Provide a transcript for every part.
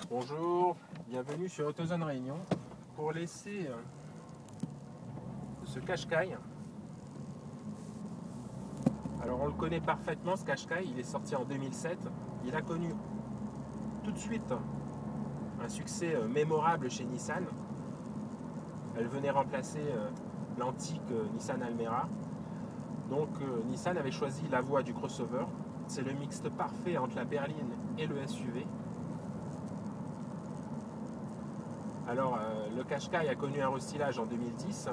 Bonjour, bienvenue sur AutoZone Réunion pour l'essai de ce Qashqai. Alors on le connaît parfaitement ce Qashqai, il est sorti en 2007. Il a connu tout de suite un succès mémorable chez Nissan. Elle venait remplacer l'antique Nissan Almera. Donc Nissan avait choisi la voie du crossover. C'est le mixte parfait entre la berline et le SUV. Alors, le Qashqai a connu un restylage en 2010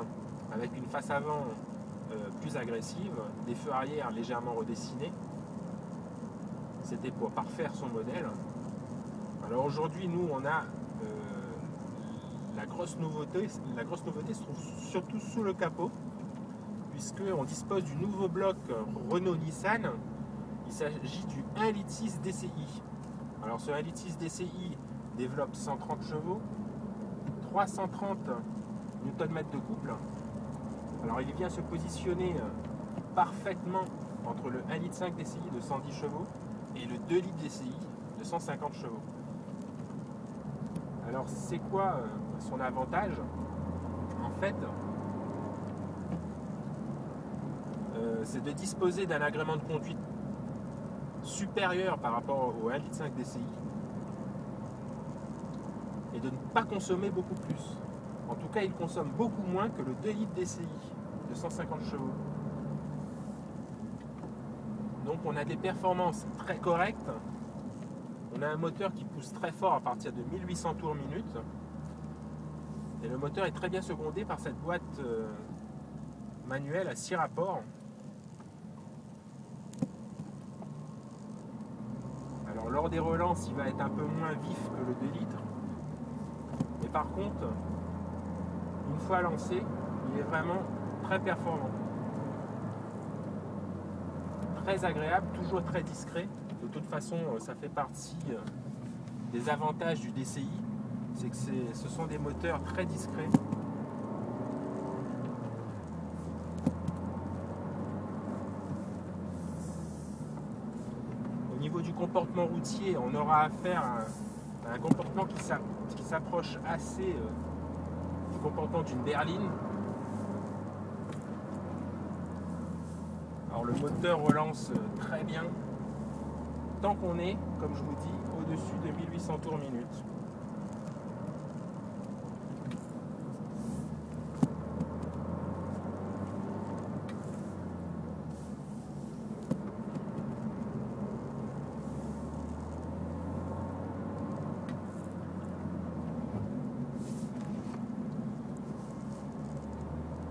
avec une face avant plus agressive, des feux arrière légèrement redessinés. C'était pour parfaire son modèle. Alors aujourd'hui, nous, on a la grosse nouveauté se trouve surtout sous le capot, puisqu'on dispose du nouveau bloc Renault-Nissan. Il s'agit du 1,6 litre DCI. Alors ce 1,6 litre DCI développe 130 chevaux, 330 Nm de couple. Alors il vient se positionner parfaitement entre le 1,5 litre DCI de 110 chevaux et le 2 litres DCI de 150 chevaux. Alors c'est quoi son avantage? En fait, c'est de disposer d'un agrément de conduite supérieur par rapport au 1,5 litre DCI et de ne pas consommer beaucoup plus. En tout cas, il consomme beaucoup moins que le 2 litres DCI de 150 chevaux. Donc on a des performances très correctes. On a un moteur qui pousse très fort à partir de 1800 tours minute. Et le moteur est très bien secondé par cette boîte manuelle à 6 rapports. Alors lors des relances, il va être un peu moins vif que le 2 litres. Mais par contre, une fois lancé, il est vraiment très performant. Très agréable, toujours très discret. De toute façon, ça fait partie des avantages du DCI. C'est que ce sont des moteurs très discrets. Au niveau du comportement routier, on aura affaire à un comportement qui s'approche assez du comportement d'une berline. Alors le moteur relance très bien tant qu'on est, comme je vous dis, au-dessus de 1800 tours minute.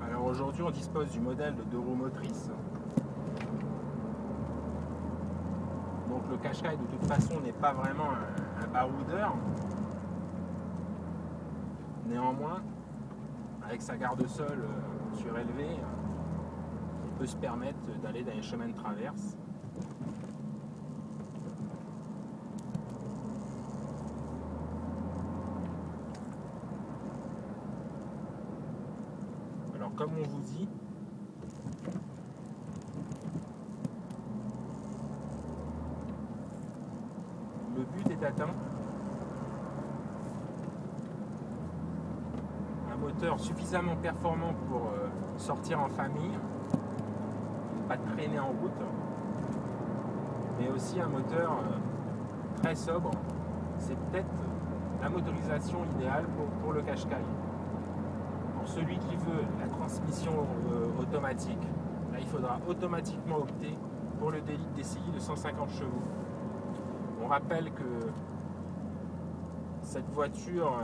Alors aujourd'hui on dispose du modèle de 2 roues motrices. Donc le Qashqai de toute façon n'est pas vraiment un baroudeur. Néanmoins, avec sa garde-sol surélevée, on peut se permettre d'aller dans les chemins de traverse. Alors comme on vous dit, le but est atteint. Un moteur suffisamment performant pour sortir en famille, pas traîner en route, mais aussi un moteur très sobre. C'est peut-être la motorisation idéale pour le Qashqai. Pour celui qui veut la transmission automatique, là, il faudra automatiquement opter pour le 2 litres DCI de 150 chevaux. On rappelle que cette voiture,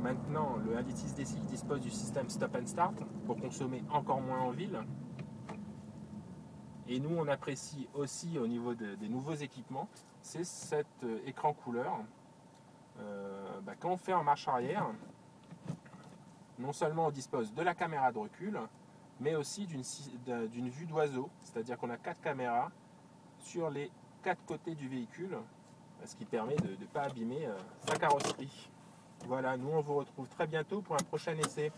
maintenant, le 1,6 litre DCI dispose du système Stop and Start pour consommer encore moins en ville. Et nous, on apprécie aussi au niveau des nouveaux équipements, c'est cet écran couleur. Quand on fait en marche arrière, non seulement on dispose de la caméra de recul, mais aussi d'une vue d'oiseau, c'est-à-dire qu'on a 4 caméras sur les 4 côtés du véhicule, ce qui permet de ne pas abîmer sa carrosserie. Voilà, nous on vous retrouve très bientôt pour un prochain essai.